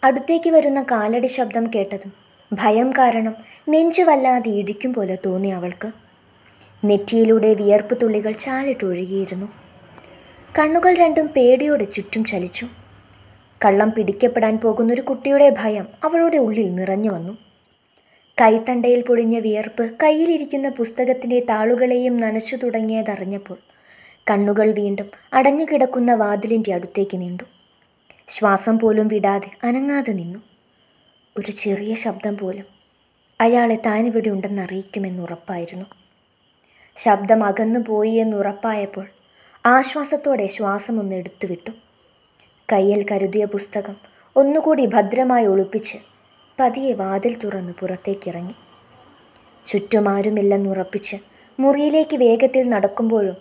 അടുത്തേക്ക് വരുന്ന കാലടി ശബ്ദം കേട്ടതും ഭയം കാരണം നെഞ്ചു വല്ലാതെ ഇടിക്കും പോലെ തോന്നി അവൾക്ക്. നെറ്റിയിലൂടെ വിയർപ്പ് തുള്ളികൾ ചാലിട്ടൊഴുകിയിരുന്നു. കണ്ണുകൾ രണ്ടും പേടിയോടെ ചുറ്റും ചലിച്ചു. കള്ളം പിടിക്കപ്പെടാൻ പോകുന്നൊരു കുട്ടിയുടെ ഭയം അവളുടെ ഉള്ളിൽ നിറഞ്ഞു വന്നു. കൈത്തണ്ടയിൽ പൊടിഞ്ഞ വിയർപ്പ് കയ്യിലിരിക്കുന്ന പുസ്തകത്തിൻ്റെ താളുകളെയും നനച്ചു തുടങ്ങിയതറിഞ്ഞപ്പോൾ കണ്ണുകൾ വീണ്ടും അടഞ്ഞുകിടക്കുന്ന വാതിലിൻ്റെ അടുത്തേക്ക് നീണ്ടു. ശ്വാസം പോലും വിടാതെ അനങ്ങാതെ നിന്നു. ഒരു ചെറിയ ശബ്ദം പോലും അയാളെ താനിവിടെ ഉണ്ടെന്നറിയിക്കുമെന്നുറപ്പായിരുന്നു. ശബ്ദം അകന്നു പോയി എന്നുറപ്പായപ്പോൾ ആശ്വാസത്തോടെ ശ്വാസമൊന്ന് എടുത്തുവിട്ടു. കയ്യിൽ കരുതിയ പുസ്തകം ഒന്നുകൂടി ഭദ്രമായി ഒളിപ്പിച്ച് പതിയെ വാതിൽ തുറന്ന് പുറത്തേക്കിറങ്ങി. ചുറ്റുമാരുമില്ലെന്നുറപ്പിച്ച് മുറിയിലേക്ക് വേഗത്തിൽ നടക്കുമ്പോഴും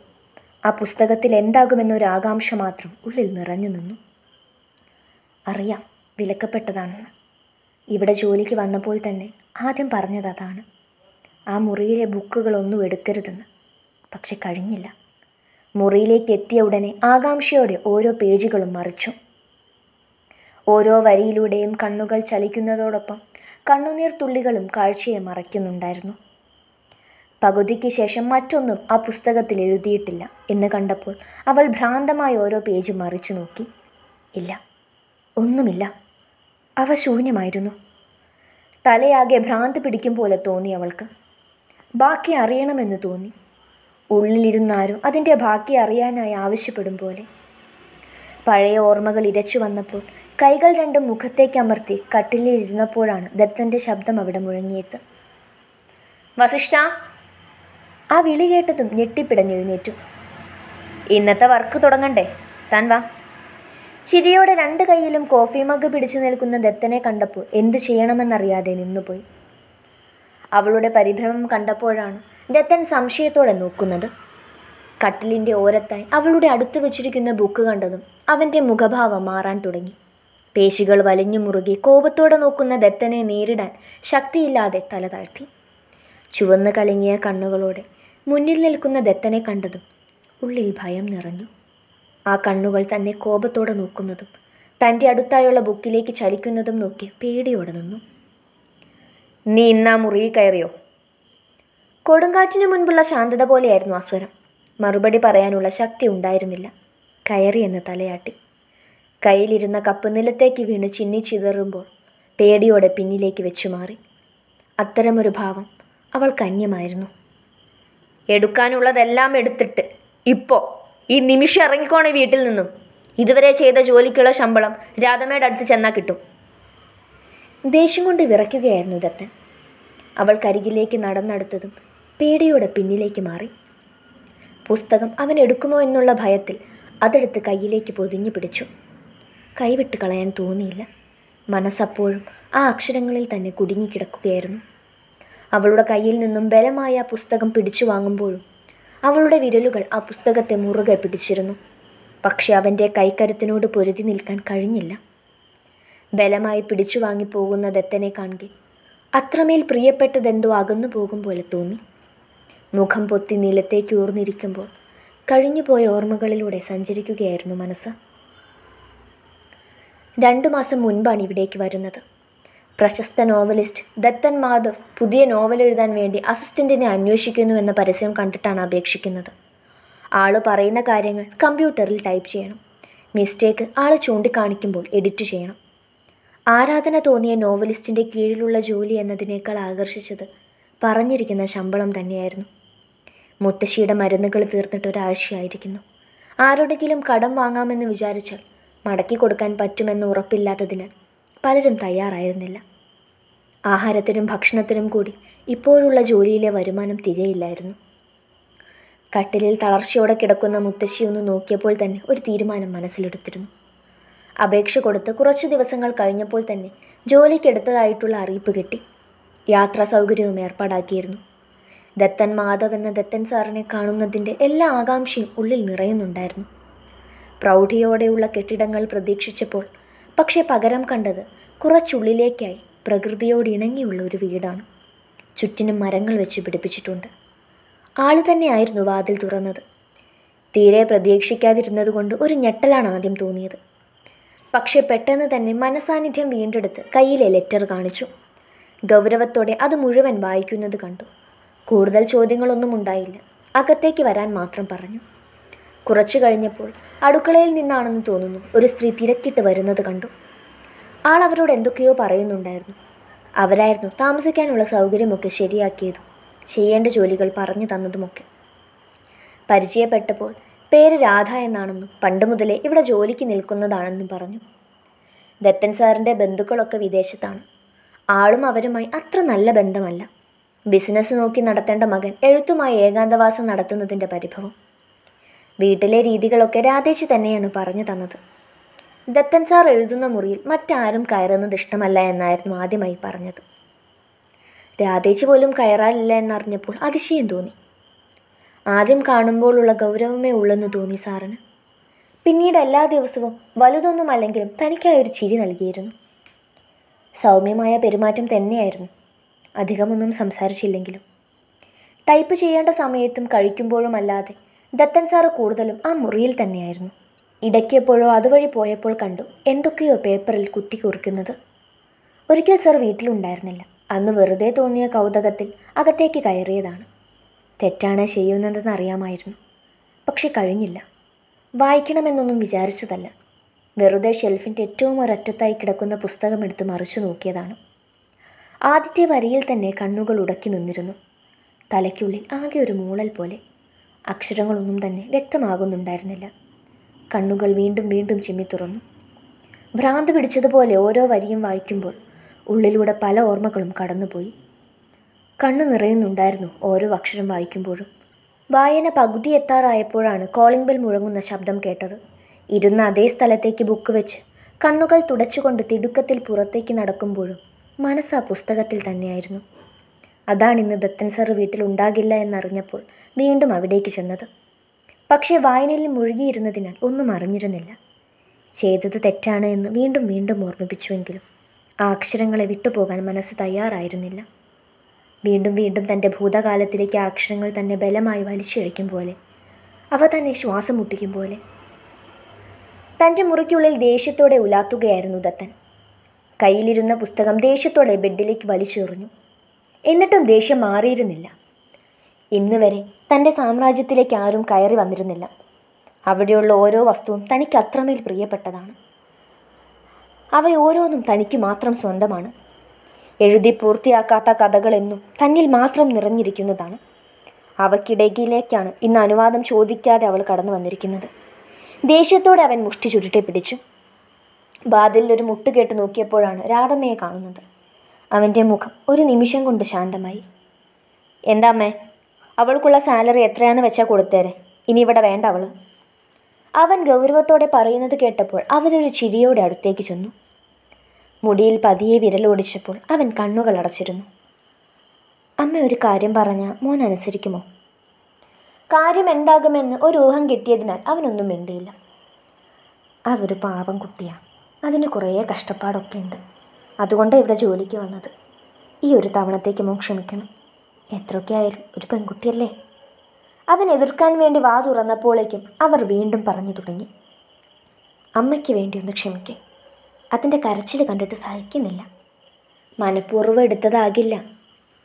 ആ പുസ്തകത്തിൽ എന്താകുമെന്നൊരു ആകാംക്ഷ മാത്രം ഉള്ളിൽ നിറഞ്ഞു നിന്നു. അറിയാം, വിലക്കപ്പെട്ടതാണെന്ന്. ഇവിടെ ജോലിക്ക് വന്നപ്പോൾ തന്നെ ആദ്യം പറഞ്ഞത് അതാണ്. ആ മുറിയിലെ ബുക്കുകളൊന്നും എടുക്കരുതെന്ന്. പക്ഷെ കഴിഞ്ഞില്ല. മുറിയിലേക്ക് എത്തിയ ഉടനെ ആകാംക്ഷയോടെ ഓരോ പേജുകളും മറിച്ചു. ഓരോ വരിയിലൂടെയും കണ്ണുകൾ ചലിക്കുന്നതോടൊപ്പം കണ്ണുനീർ തുള്ളികളും കാഴ്ചയെ മറയ്ക്കുന്നുണ്ടായിരുന്നു. പകുതിക്ക് ശേഷം മറ്റൊന്നും ആ പുസ്തകത്തിൽ എഴുതിയിട്ടില്ല എന്ന് കണ്ടപ്പോൾ അവൾ ഭ്രാന്തമായി ഓരോ പേജ് മറിച്ചു നോക്കി. ഇല്ല, ഒന്നുമില്ല. അവ ശൂന്യമായിരുന്നു. തലയാകെ ഭ്രാന്ത് പിടിക്കും പോലെ തോന്നി അവൾക്ക്. ബാക്കി അറിയണമെന്ന് തോന്നി. ഉള്ളിലിരുന്നാരും അതിൻ്റെ ബാക്കി അറിയാനായി ആവശ്യപ്പെടും പോലെ. പഴയ ഓർമ്മകൾ ഇരച്ചു വന്നപ്പോൾ കൈകൾ രണ്ടും മുഖത്തേക്കമർത്തി കട്ടിലിൽ ഇരുന്നപ്പോഴാണ് ദത്തൻ്റെ ശബ്ദം അവിടെ മുഴങ്ങിയത്. വസിഷ്ഠ! ആ വിളി കേട്ടതും ഞെട്ടിപ്പിടഞ്ഞെഴുന്നേറ്റു. ഇന്നത്തെ വർക്ക് തുടങ്ങണ്ടേ? താൻ വാ. ചിരിയോടെ രണ്ട് കൈയിലും കോഫി മഗ് പിടിച്ചു നിൽക്കുന്ന ദത്തനെ കണ്ടപ്പോൾ എന്തു ചെയ്യണമെന്നറിയാതെ നിന്നുപോയി. അവളുടെ പരിഭ്രമം കണ്ടപ്പോഴാണ് ദത്തൻ സംശയത്തോടെ നോക്കുന്നത്. കട്ടിലിൻ്റെ ഓരത്തായി അവളുടെ അടുത്ത് വെച്ചിരിക്കുന്ന ബുക്ക് കണ്ടതും അവൻ്റെ മുഖഭാവം മാറാൻ തുടങ്ങി. പേശികൾ വലിഞ്ഞു മുറുകി കോപത്തോടെ നോക്കുന്ന ദത്തനെ നേരിടാൻ ശക്തിയില്ലാതെ തല താഴ്ത്തി. ചുവന്ന് കലങ്ങിയ കണ്ണുകളോടെ മുന്നിൽ നിൽക്കുന്ന ദത്തനെ കണ്ടതും ഉള്ളിൽ ഭയം നിറഞ്ഞു. ആ കണ്ണുകൾ തന്നെ കോപത്തോടെ നോക്കുന്നതും തൻ്റെ അടുത്തായുള്ള ബുക്കിലേക്ക് ചലിക്കുന്നതും നോക്കി പേടിയോടെ നിന്നു. നീ ഇന്നാ മുറിയിൽ കയറിയോ? കൊടുങ്കാറ്റിന് മുൻപുള്ള ശാന്തത പോലെയായിരുന്നു ആ സ്വരം. മറുപടി പറയാനുള്ള ശക്തി ഉണ്ടായിരുന്നില്ല. കയറിയെന്ന് തലയാട്ടി. കയ്യിലിരുന്ന കപ്പ് നിലത്തേക്ക് വീണ് ചിന്നി ചിതറുമ്പോൾ പേടിയോടെ പിന്നിലേക്ക് വെച്ചു മാറി. അത്തരമൊരു ഭാവം അവൾക്ക് അന്യമായിരുന്നു. എടുക്കാനുള്ളതെല്ലാം എടുത്തിട്ട് ഇപ്പോൾ ഈ നിമിഷം ഇറങ്ങിക്കോണേ വീട്ടിൽ നിന്നും. ഇതുവരെ ചെയ്ത ജോലിക്കുള്ള ശമ്പളം രാധമ്മയുടെ അടുത്ത് ചെന്നാൽ കിട്ടും. ദേഷ്യം കൊണ്ട് വിറയ്ക്കുകയായിരുന്നു ദത്തൻ. അവൾ കരികിലേക്ക് നടന്നെടുത്തതും പേടിയോടെ പിന്നിലേക്ക് മാറി. പുസ്തകം അവൻ എടുക്കുമോ എന്നുള്ള ഭയത്തിൽ അതെടുത്ത് കയ്യിലേക്ക് പൊതിഞ്ഞു പിടിച്ചു. കൈവിട്ട് കളയാൻ തോന്നിയില്ല. മനസ്സപ്പോഴും ആ അക്ഷരങ്ങളിൽ തന്നെ കുടുങ്ങിക്കിടക്കുകയായിരുന്നു. അവളുടെ കയ്യിൽ നിന്നും ബലമായ ആ പുസ്തകം പിടിച്ചു വാങ്ങുമ്പോഴും അവളുടെ വിരലുകൾ ആ പുസ്തകത്തെ മുറുകെ പിടിച്ചിരുന്നു. പക്ഷെ അവൻ്റെ കൈക്കരുത്തിനോട് പൊരുതി നിൽക്കാൻ കഴിഞ്ഞില്ല. ബലമായി പിടിച്ചു വാങ്ങിപ്പോകുന്ന ദത്തനെ കാണുക അത്രമേൽ പ്രിയപ്പെട്ടതെന്തോ അകന്നു പോകും പോലെ തോന്നി. മുഖം പൊത്തി നിലത്തേക്ക് ഊർന്നിരിക്കുമ്പോൾ കഴിഞ്ഞുപോയ ഓർമ്മകളിലൂടെ സഞ്ചരിക്കുകയായിരുന്നു മനസ്സ്. 2 മാസം മുൻപാണ് ഇവിടേക്ക് വരുന്നത്. പ്രശസ്ത നോവലിസ്റ്റ് ദത്തൻ മാധവ് പുതിയ നോവൽ എഴുതാൻ വേണ്ടി അസിസ്റ്റൻറ്റിനെ അന്വേഷിക്കുന്നുവെന്ന പരസ്യം കണ്ടിട്ടാണ് അപേക്ഷിക്കുന്നത്. ആൾ പറയുന്ന കാര്യങ്ങൾ കമ്പ്യൂട്ടറിൽ ടൈപ്പ് ചെയ്യണം. മിസ്റ്റേക്ക് ആൾ ചൂണ്ടിക്കാണിക്കുമ്പോൾ എഡിറ്റ് ചെയ്യണം. ആരാധന തോന്നിയ നോവലിസ്റ്റിൻ്റെ കീഴിലുള്ള ജോലി എന്നതിനേക്കാൾ ആകർഷിച്ചത് പറഞ്ഞിരിക്കുന്ന ശമ്പളം തന്നെയായിരുന്നു. മുത്തശ്ശിയുടെ മരുന്നുകൾ തീർന്നിട്ട് ഒരാഴ്ചയായിരിക്കുന്നു. ആരോടെങ്കിലും കടം വാങ്ങാമെന്ന് വിചാരിച്ചാൽ മടക്കി കൊടുക്കാൻ പറ്റുമെന്ന് ഉറപ്പില്ലാത്തതിനാൽ പലരും തയ്യാറായിരുന്നില്ല. ആഹാരത്തിനും ഭക്ഷണത്തിനും കൂടി ഇപ്പോഴുള്ള ജോലിയിലെ വരുമാനം തികയില്ലായിരുന്നു. കട്ടിലിൽ തളർച്ചയോടെ കിടക്കുന്ന മുത്തശ്ശിയൊന്ന് നോക്കിയപ്പോൾ തന്നെ ഒരു തീരുമാനം മനസ്സിലെടുത്തിരുന്നു. അപേക്ഷ കൊടുത്ത് കുറച്ചു ദിവസങ്ങൾ കഴിഞ്ഞപ്പോൾ തന്നെ ജോലിക്കെടുത്തതായിട്ടുള്ള അറിയിപ്പ് കിട്ടി. യാത്രാ സൗകര്യവും ഏർപ്പാടാക്കിയിരുന്നു. ദത്തൻ മാധവ് എന്ന ദത്തൻ സാറിനെ കാണുന്നതിൻ്റെ എല്ലാ ആകാംക്ഷയും ഉള്ളിൽ നിറയുന്നുണ്ടായിരുന്നു. പ്രൗഢിയോടെയുള്ള കെട്ടിടങ്ങൾ പ്രതീക്ഷിച്ചപ്പോൾ പക്ഷേ പകരം കണ്ടത് കുറച്ചുള്ളിലേക്കായി പ്രകൃതിയോട് ഇണങ്ങിയുള്ള ഒരു വീടാണ്. ചുറ്റിനും മരങ്ങൾ വെച്ച് പിടിപ്പിച്ചിട്ടുണ്ട്. ആൾ തന്നെയായിരുന്നു വാതിൽ തുറന്നത്. തീരെ പ്രതീക്ഷിക്കാതിരുന്നതുകൊണ്ട് ഒരു ഞെട്ടലാണ് ആദ്യം തോന്നിയത്. പക്ഷേ പെട്ടെന്ന് തന്നെ മനസാന്നിധ്യം വീണ്ടെടുത്ത് കയ്യിലെ ലെറ്റർ കാണിച്ചു. ഗൗരവത്തോടെ അത് മുഴുവൻ വായിക്കുന്നത് കണ്ടു. കൂടുതൽ ചോദ്യങ്ങളൊന്നും ഉണ്ടായില്ല. അകത്തേക്ക് വരാൻ മാത്രം പറഞ്ഞു. കുറച്ചു കഴിഞ്ഞപ്പോൾ അടുക്കളയിൽ നിന്നാണെന്ന് തോന്നുന്നു ഒരു സ്ത്രീ തിരക്കിട്ട് വരുന്നത് കണ്ടു. ആൾ അവരോട് എന്തൊക്കെയോ പറയുന്നുണ്ടായിരുന്നു. അവരായിരുന്നു താമസിക്കാനുള്ള സൗകര്യമൊക്കെ ശരിയാക്കിയതും ചെയ്യേണ്ട ജോലികൾ പറഞ്ഞു തന്നതുമൊക്കെ. പരിചയപ്പെട്ടപ്പോൾ പേര് രാധ എന്നാണെന്നും പണ്ട് മുതലേ ഇവിടെ ജോലിക്ക് നിൽക്കുന്നതാണെന്നും പറഞ്ഞു. ദത്തൻ സാറിൻ്റെ ബന്ധുക്കളൊക്കെ വിദേശത്താണ്. ആളും അവരുമായി അത്ര നല്ല ബന്ധമല്ല. ബിസിനസ് നോക്കി നടത്തേണ്ട മകൻ എഴുത്തുമായി ഏകാന്തവാസം നടത്തുന്നതിൻ്റെ പരിഭവം. വീട്ടിലെ രീതികളൊക്കെ രാധേച്ചി തന്നെയാണ് പറഞ്ഞു തന്നത്. ദത്തൻ സാർ എഴുതുന്ന മുറിയിൽ മറ്റാരും കയറുന്നത് ഇഷ്ടമല്ല എന്നായിരുന്നു ആദ്യമായി പറഞ്ഞത്. രാധേച്ചി പോലും കയറാനില്ല എന്നറിഞ്ഞപ്പോൾ അതിശയം തോന്നി. ആദ്യം കാണുമ്പോഴുള്ള ഗൗരവമേ ഉള്ളെന്ന് തോന്നി സാറിന്. പിന്നീട് എല്ലാ ദിവസവും വലുതൊന്നുമല്ലെങ്കിലും തനിക്കായൊരു ചിരി നൽകിയിരുന്നു. സൗമ്യമായ പെരുമാറ്റം തന്നെയായിരുന്നു. അധികമൊന്നും സംസാരിച്ചില്ലെങ്കിലും. ടൈപ്പ് ചെയ്യേണ്ട സമയത്തും കഴിക്കുമ്പോഴും അല്ലാതെ ദത്തൻ സാറ് കൂടുതലും ആ മുറിയിൽ തന്നെയായിരുന്നു. ഇടയ്ക്കെപ്പോഴോ അതുവഴി പോയപ്പോൾ കണ്ടു എന്തൊക്കെയോ പേപ്പറിൽ കുത്തി കുറിക്കുന്നത്. ഒരിക്കൽ സാർ വീട്ടിലുണ്ടായിരുന്നില്ല. അന്ന് വെറുതെ തോന്നിയ കൗതുകത്തിൽ അകത്തേക്ക് കയറിയതാണ്. തെറ്റാണ് ചെയ്യുന്നതെന്ന് അറിയാമായിരുന്നു. പക്ഷെ കഴിഞ്ഞില്ല. വായിക്കണമെന്നൊന്നും വിചാരിച്ചതല്ല. വെറുതെ ഷെൽഫിൻ്റെ ഏറ്റവും ഒരറ്റത്തായി കിടക്കുന്ന പുസ്തകം എടുത്ത് മറിച്ചു നോക്കിയതാണ്. ആദ്യത്തെ വരിയിൽ തന്നെ കണ്ണുകൾ ഉടക്കി നിന്നിരുന്നു. തലയ്ക്കുള്ളിൽ ആകെ ഒരു മൂളൽ പോലെ. അക്ഷരങ്ങളൊന്നും തന്നെ വ്യക്തമാകുന്നുണ്ടായിരുന്നില്ല. കണ്ണുകൾ വീണ്ടും വീണ്ടും ചിമ്മി തുറന്നു. ഭ്രാന്ത് പിടിച്ചതുപോലെ ഓരോ വരിയും വായിക്കുമ്പോൾ ഉള്ളിലൂടെ പല ഓർമ്മകളും കടന്നുപോയി. കണ്ണു നിറയുന്നുണ്ടായിരുന്നു ഓരോ അക്ഷരം വായിക്കുമ്പോഴും. വായന പകുതി എത്താറായപ്പോഴാണ് കോളിംഗ് ബെൽ മുഴങ്ങുന്ന ശബ്ദം കേട്ടത്. ഇരുന്ന അതേ സ്ഥലത്തേക്ക് ബുക്ക് വെച്ച് കണ്ണുകൾ തുടച്ചുകൊണ്ട് തിടുക്കത്തിൽ പുറത്തേക്ക് നടക്കുമ്പോഴും മനസ്സ് ആ പുസ്തകത്തിൽ തന്നെയായിരുന്നു. അതാണിന്ന് ദത്തൻ സാർ വീട്ടിലുണ്ടാകില്ല എന്നറിഞ്ഞപ്പോൾ വീണ്ടും അവിടേക്ക് ചെന്നത്. പക്ഷേ വായനയിൽ മുഴുകിയിരുന്നതിനാൽ ഒന്നും അറിഞ്ഞിരുന്നില്ല. ചെയ്തത് തെറ്റാണ് എന്ന് വീണ്ടും വീണ്ടും ഓർമ്മിപ്പിച്ചുവെങ്കിലും ആ അക്ഷരങ്ങളെ വിട്ടുപോകാൻ മനസ്സ് തയ്യാറായിരുന്നില്ല. വീണ്ടും വീണ്ടും തൻ്റെ ഭൂതകാലത്തിലേക്ക് ആ അക്ഷരങ്ങൾ തന്നെ ബലമായി വലിച്ചിഴയ്ക്കും പോലെ, അവ തന്നെ ശ്വാസം മുട്ടിക്കും പോലെ. തൻ്റെ മുറിക്കുള്ളിൽ ദേഷ്യത്തോടെ ഉലാത്തുകയായിരുന്നു ദത്തൻ. കയ്യിലിരുന്ന പുസ്തകം ദേഷ്യത്തോടെ ബെഡിലേക്ക് വലിച്ചെറിഞ്ഞു. എന്നിട്ടും ദേഷ്യം മാറിയിരുന്നില്ല. ഇന്ന് വരെ തൻ്റെ സാമ്രാജ്യത്തിലേക്ക് ആരും കയറി വന്നിരുന്നില്ല. അവിടെയുള്ള ഓരോ വസ്തുവും തനിക്ക് അത്രമേൽ പ്രിയപ്പെട്ടതാണ്. അവയോരോന്നും തനിക്ക് മാത്രം സ്വന്തമാണ്. എഴുതി പൂർത്തിയാക്കാത്ത കഥകളെന്നും തന്നിൽ മാത്രം നിറഞ്ഞിരിക്കുന്നതാണ്. അവയ്ക്കിടയിലേക്കാണ് ഇന്ന് അനുവാദം ചോദിക്കാതെ അവൾ കടന്നു വന്നിരിക്കുന്നത്. ദേഷ്യത്തോടെ അവൻ മുഷ്ടി ചുരുട്ടി പിടിച്ചു. വാതിലിൽ ഒരു മുട്ട് കേട്ട് നോക്കിയപ്പോഴാണ് രാധമ്മയെ കാണുന്നത്. അവൻ്റെ മുഖം ഒരു നിമിഷം കൊണ്ട് ശാന്തമായി. എന്താ അമ്മേ, അവൾക്കുള്ള സാലറി എത്രയാന്ന് വെച്ചാൽ കൊടുത്തേരെ, ഇനി ഇവിടെ വേണ്ട അവൾ. അവൻ ഗൗരവത്തോടെ പറയുന്നത് കേട്ടപ്പോൾ അവരൊരു ചിരിയോടെ അടുത്തേക്ക് ചെന്നു. മുടിയിൽ പതിയെ വിരലോടിച്ചപ്പോൾ അവൻ കണ്ണുകൾ അടച്ചിരുന്നു. അമ്മ ഒരു കാര്യം പറഞ്ഞാൽ മോൻ അനുസരിക്കുമോ? കാര്യം എന്താകുമെന്ന് ഒരു ഊഹം കിട്ടിയതിനാൽ അവനൊന്നും മിണ്ടിയില്ല. അതൊരു പാവം കുട്ടിയാണ്. അതിന് കുറേ കഷ്ടപ്പാടൊക്കെ ഉണ്ട്. അതുകൊണ്ടാണ് ഇവിടെ ജോലിക്ക് വന്നത്. ഈ ഒരു തവണത്തേക്ക് മോൻ ക്ഷമിക്കണം. എത്രയൊക്കെ ആയാലും ഒരു പെൺകുട്ടിയല്ലേ. അവൻ എതിർക്കാൻ വേണ്ടി വാ തുറന്നപ്പോഴേക്കും അവർ വീണ്ടും പറഞ്ഞു തുടങ്ങി. അമ്മയ്ക്ക് വേണ്ടി ഒന്ന് ക്ഷമിക്കേ. അതിൻ്റെ കരച്ചിൽ കണ്ടിട്ട് സഹിക്കുന്നില്ല. മനഃപൂർവ്വം എടുത്തതാകില്ല.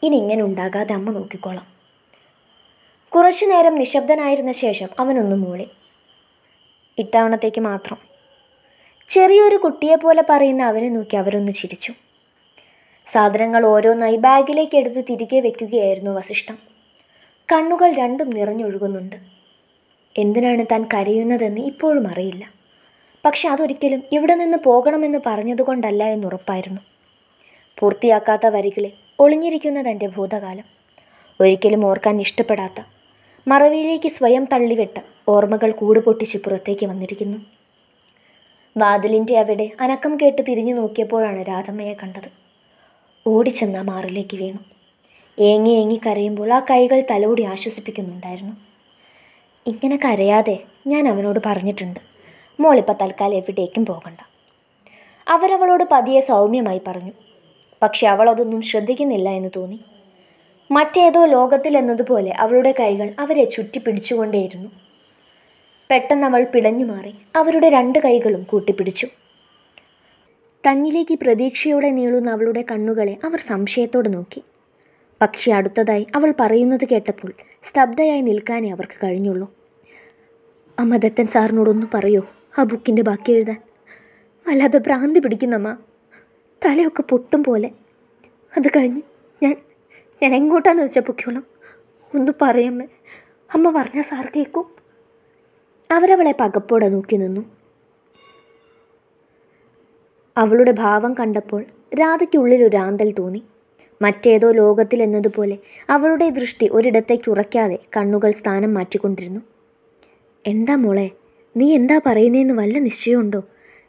ഇനി ഇങ്ങനെ ഉണ്ടാകാതെ അമ്മ നോക്കിക്കോളാം. കുറച്ചു നേരം നിശബ്ദനായിരുന്ന ശേഷം അവനൊന്ന് മൂളി. ഇത്തവണത്തേക്ക് മാത്രം. ചെറിയൊരു കുട്ടിയെപ്പോലെ പറയുന്ന അവനെ നോക്കി അവരൊന്ന് ചിരിച്ചു. സാധനങ്ങൾ ഓരോന്നായി ബാഗിലേക്ക് എടുത്തു തിരികെ വയ്ക്കുകയായിരുന്നു വസിഷ്ഠം. കണ്ണുകൾ രണ്ടും നിറഞ്ഞൊഴുകുന്നുണ്ട്. എന്തിനാണ് താൻ കരയുന്നതെന്ന് ഇപ്പോഴും അറിയില്ല. പക്ഷെ അതൊരിക്കലും ഇവിടെ നിന്ന് പോകണമെന്ന് പറഞ്ഞതുകൊണ്ടല്ല എന്നുറപ്പായിരുന്നു. പൂർത്തിയാക്കാത്ത വരികളിൽ ഒളിഞ്ഞിരിക്കുന്ന തൻ്റെ ഭൂതകാലം, ഒരിക്കലും ഓർക്കാൻ ഇഷ്ടപ്പെടാത്ത, മറവിയിലേക്ക് സ്വയം തള്ളിവിട്ട ഓർമ്മകൾ കൂടുപൊട്ടിച്ച് പുറത്തേക്ക് വന്നിരിക്കുന്നു. വാതിലിൻ്റെ അവിടെ അനക്കം കേട്ട് തിരിഞ്ഞു നോക്കിയപ്പോഴാണ് രാധമ്മയെ കണ്ടത്. ഓടിച്ചെന്ന മാറിലേക്ക് വീണു. ഏങ്ങി ഏങ്ങി കരയുമ്പോൾ ആ കൈകൾ തലോടി ആശ്വസിപ്പിക്കുന്നുണ്ടായിരുന്നു. ഇങ്ങനെ കരയാതെ, ഞാൻ അവനോട് പറഞ്ഞിട്ടുണ്ട്. മോളിപ്പോൾ തൽക്കാലം എവിടേക്കും പോകണ്ട. അവരവളോട് പതിയെ സൗമ്യമായി പറഞ്ഞു. പക്ഷെ അവൾ അതൊന്നും ശ്രദ്ധിക്കുന്നില്ല എന്ന് തോന്നി. മറ്റേതോ ലോകത്തിൽ എന്നതുപോലെ അവളുടെ കൈകൾ അവരെ ചുറ്റി പിടിച്ചുകൊണ്ടേയിരുന്നു. പെട്ടെന്ന് അവൾ പിടഞ്ഞു മാറി അവരുടെ രണ്ട് കൈകളും കൂട്ടിപ്പിടിച്ചു. തന്നിലേക്ക് പ്രതീക്ഷയോടെ നീളുന്ന അവളുടെ കണ്ണുകളെ അവർ സംശയത്തോടെ നോക്കി. പക്ഷേ അടുത്തതായി അവൾ പറയുന്നത് കേട്ടപ്പോൾ സ്തബ്ധയായി നിൽക്കാനേ അവർക്ക് കഴിഞ്ഞുള്ളൂ. അമ്മ ദത്തൻ സാറിനോടൊന്ന് പറയോ ആ ബുക്കിൻ്റെ ബാക്കി എഴുതാൻ? വല്ലാതെ ഭ്രാന്തി പിടിക്കുന്നമ്മ, തലയൊക്കെ പൊട്ടും പോലെ. അത് കഴിഞ്ഞ് ഞാൻ എങ്ങോട്ടാന്ന് വെച്ചാൽ പൊക്കോളാം. ഒന്ന് പറയമ്മേ, അമ്മ പറഞ്ഞാൽ സാർ കേൾക്കും. അവരവളെ പകപ്പോടെ നോക്കി നിന്നു. അവളുടെ ഭാവം കണ്ടപ്പോൾ രാധയ്ക്കുള്ളിൽ ഒരു ആന്തൽ തോന്നി. മറ്റേതോ ലോകത്തിൽ എന്നതുപോലെ അവളുടെ ദൃഷ്ടി ഒരിടത്തേക്ക് ഉറയ്ക്കാതെ കണ്ണുകൾ സ്ഥാനം മാറ്റിക്കൊണ്ടിരുന്നു. എന്താ മോളെ, നീ എന്താ പറയുന്നതെന്ന് വല്ല നിശ്ചയമുണ്ടോ?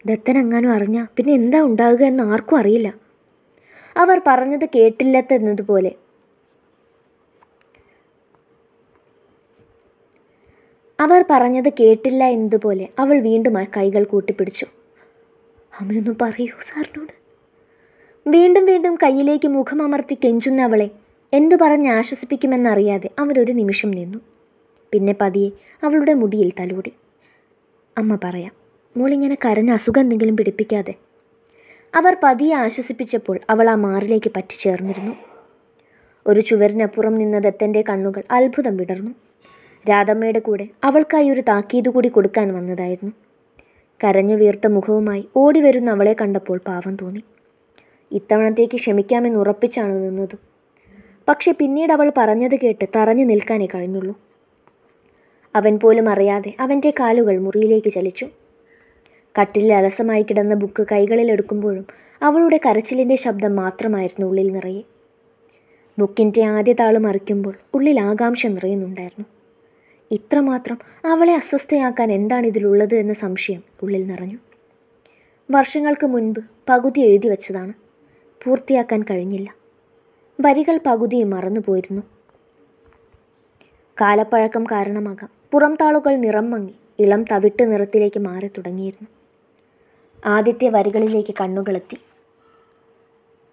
ദത്തനെങ്ങാനും അറിഞ്ഞാൽ പിന്നെ എന്താ ഉണ്ടാകുക എന്ന് ആർക്കും അറിയില്ല. അവർ പറഞ്ഞത് കേട്ടില്ലെന്നതുപോലെ എന്നതുപോലെ അവൾ വീണ്ടും ആ കൈകൾ കൂട്ടിപ്പിടിച്ചു. അമ്മയൊന്നും പറയൂ സാറിനോട്. വീണ്ടും വീണ്ടും കയ്യിലേക്ക് മുഖമമർത്തി കെഞ്ചുന്ന അവളെ എന്തു പറഞ്ഞ് ആശ്വസിപ്പിക്കുമെന്നറിയാതെ അവരൊരു നിമിഷം നിന്നു. പിന്നെ പതിയെ അവളുടെ മുടിയിൽ തലോടി. അമ്മ പറയാം, മോളിങ്ങനെ കരഞ്ഞ അസുഖം എന്തെങ്കിലും പിടിപ്പിക്കാതെ. അവർ പതിയെ ആശ്വസിപ്പിച്ചപ്പോൾ അവൾ ആ മാറിലേക്ക് പറ്റിച്ചേർന്നിരുന്നു. ഒരു ചുവരിനപ്പുറം നിന്ന ദത്തൻ്റെ കണ്ണുകൾ അത്ഭുതം വിടർന്നു. രാധമ്മയുടെ കൂടെ അവൾക്കായി ഒരു താക്കീത് കൂടി കൊടുക്കാൻ വന്നതായിരുന്നു. കരഞ്ഞു വീർത്ത മുഖവുമായി ഓടി വരുന്ന അവളെ കണ്ടപ്പോൾ പാവം തോന്നി. ഇത്തവണത്തേക്ക് ക്ഷമിക്കാമെന്ന് ഉറപ്പിച്ചാണ് നിന്നത്. പക്ഷെ പിന്നീട് അവൾ പറഞ്ഞത് കേട്ട് തറഞ്ഞു നിൽക്കാനേ കഴിഞ്ഞുള്ളൂ. അവൻ പോലും അറിയാതെ അവൻ്റെ കാലുകൾ മുറിയിലേക്ക് ചലിച്ചു. കട്ടിലിൽ അലസമായി കിടന്ന ബുക്ക് കൈകളിലെടുക്കുമ്പോഴും അവളുടെ കരച്ചിലിൻ്റെ ശബ്ദം മാത്രമായിരുന്നു ഉള്ളിൽ നിറയെ. ബുക്കിൻ്റെ ആദ്യ താള് മറിക്കുമ്പോൾ ഉള്ളിൽ ആകാംക്ഷ നിറയുന്നുണ്ടായിരുന്നു. ഇത്രമാത്രം അവളെ അസ്വസ്ഥയാക്കാൻ എന്താണ് ഇതിലുള്ളത് എന്ന സംശയം ഉള്ളിൽ നിറഞ്ഞു. വർഷങ്ങൾക്ക് മുൻപ് പകുതി എഴുതി വച്ചതാണ്, പൂർത്തിയാക്കാൻ കഴിഞ്ഞില്ല. വരികൾ പകുതിയും മറന്നുപോയിരുന്നു. കാലപ്പഴക്കം കാരണമാകാം പുറം താളുകൾ നിറം മങ്ങി ഇളം തവിട്ട് നിറത്തിലേക്ക് മാറി തുടങ്ങിയിരുന്നു. ആദ്യത്തെ വരികളിലേക്ക് കണ്ണുകളെത്തി.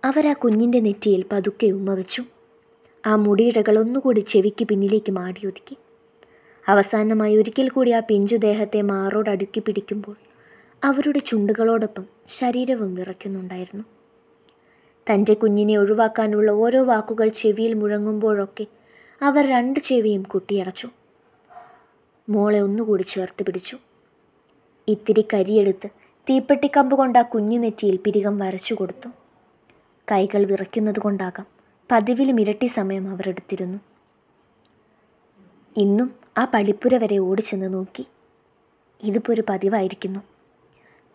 അവരാ കുഞ്ഞിൻ്റെ നെറ്റിയിൽ പതുക്കെ ഉമ്മ വെച്ചു. ആ മുടിയിഴകൾ ഒന്നുകൂടി ചെവിക്ക് പിന്നിലേക്ക് മാടിയൊതുക്കി. അവസാനമായി ഒരിക്കൽ കൂടി ആ പിഞ്ചുദേഹത്തെ മാറോടടുക്കി പിടിക്കുമ്പോൾ അവരുടെ ചുണ്ടുകളോടൊപ്പം ശരീരവും വിറയ്ക്കുന്നുണ്ടായിരുന്നു. തൻ്റെ കുഞ്ഞിനെ ഒഴിവാക്കാനുള്ള ഓരോ വാക്കുകൾ ചെവിയിൽ മുഴങ്ങുമ്പോഴൊക്കെ അവർ രണ്ട് ചെവിയും കുട്ടിയടച്ചു. മോളെ ഒന്നുകൂടി ചേർത്ത് പിടിച്ചു. ഇത്തിരി കരിയെടുത്ത് തീപ്പെട്ടിക്കമ്പ് കൊണ്ട് ആ കുഞ്ഞു നെറ്റിയിൽ പിരികം വരച്ചു കൊടുത്തു. കൈകൾ വിറയ്ക്കുന്നത് കൊണ്ടാകാം പതിവിലും ഇരട്ടി സമയം അവരെടുത്തിരുന്നു. ഇന്നും ആ പടിപ്പുര വരെ ഓടിച്ചെന്ന് നോക്കി. ഇതിപ്പോൾ ഒരു പതിവായിരിക്കുന്നു.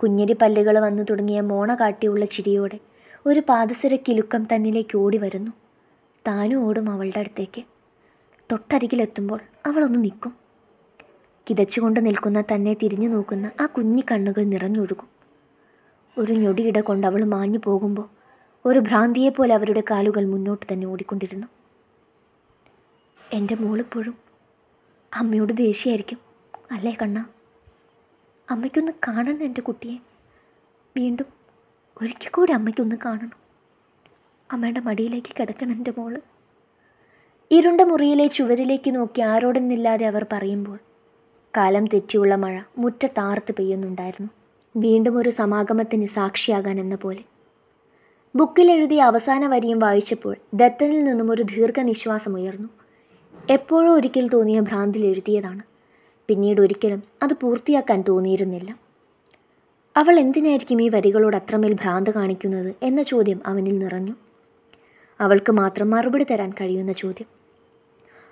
കുഞ്ഞരി പല്ലുകൾ വന്നു തുടങ്ങിയ മോണ കാട്ടിയുള്ള ചിരിയോടെ ഒരു പാദസര കിലുക്കം തന്നിലേക്ക് ഓടി വരുന്നു. താനും ഓടും അവളുടെ അടുത്തേക്ക്. തൊട്ടരികിലെത്തുമ്പോൾ അവളൊന്ന് നിൽക്കും. കിതച്ചുകൊണ്ട് നിൽക്കുന്ന തന്നെ തിരിഞ്ഞു നോക്കുന്ന ആ കുഞ്ഞി കണ്ണുകൾ നിറഞ്ഞൊഴുകും. ഒരു ഞൊടിയിട കൊണ്ട് അവൾ മാഞ്ഞു പോകുമ്പോൾ ഒരു ഭ്രാന്തിയെപ്പോലെ അവരുടെ കാലുകൾ മുന്നോട്ട് തന്നെ ഓടിക്കൊണ്ടിരുന്നു. എൻ്റെ മോളിപ്പോഴും അമ്മയോട് ദേഷ്യമായിരിക്കും അല്ലേ കണ്ണ? അമ്മയ്ക്കൊന്ന് കാണണം എൻ്റെ കുട്ടിയെ. വീണ്ടും ഒരിക്കൽ കൂടി അമ്മയ്ക്കൊന്ന് കാണണം. അമ്മയുടെ മടിയിലേക്ക് കിടക്കണം എൻ്റെ മോള്. ഇരുണ്ട മുറിയിലെ ചുവരിലേക്ക് നോക്കി ആരോടെന്നില്ലാതെ അവർ പറയുമ്പോൾ കാലം തെറ്റിയുള്ള മഴ മുറ്റത്താർത്ത് പെയ്യുന്നുണ്ടായിരുന്നു. വീണ്ടും ഒരു സമാഗമത്തിന് സാക്ഷിയാകാൻ എന്ന പോലെ. ബുക്കിലെഴുതിയ അവസാന വരിയും വായിച്ചപ്പോൾ ദത്തനിൽ നിന്നും ഒരു ദീർഘനിശ്വാസം ഉയർന്നു. എപ്പോഴോ ഒരിക്കൽ തോന്നിയ ഭ്രാന്തിൽ എഴുതിയതാണ്. പിന്നീട് ഒരിക്കലും അത് പൂർത്തിയാക്കാൻ തോന്നിയിരുന്നില്ല. അവൾ എന്തിനായിരിക്കും ഈ വരികളോട് അത്രമേൽ ഭ്രാന്ത് കാണിക്കുന്നത് എന്ന ചോദ്യം അവനിൽ നിറഞ്ഞു. അവൾക്ക് മാത്രം മറുപടി തരാൻ കഴിയുന്ന ചോദ്യം.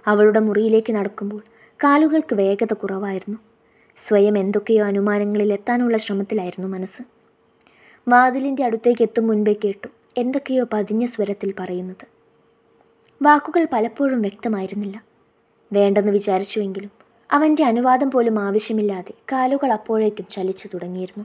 അവളുടെ മുറിയിലേക്ക് നടക്കുമ്പോൾ കാലുകൾക്ക് വേഗത കുറവായിരുന്നു. സ്വയം എന്തൊക്കെയോ അനുമാനങ്ങളിൽ എത്താനുള്ള ശ്രമത്തിലായിരുന്നു മനസ്സ്. വാതിലിൻ്റെ അടുത്തേക്ക് എത്തും മുൻപേ കേട്ടു എന്തൊക്കെയോ പതിഞ്ഞ സ്വരത്തിൽ പറയുന്നത്. വാക്കുകൾ പലപ്പോഴും വ്യക്തമായിരുന്നില്ല. വേണ്ടെന്ന് വിചാരിച്ചുവെങ്കിലും അവൻ്റെ അനുവാദം പോലും ആവശ്യമില്ലാതെ കാലുകൾ അപ്പോഴേക്കും ചലിച്ചു തുടങ്ങിയിരുന്നു.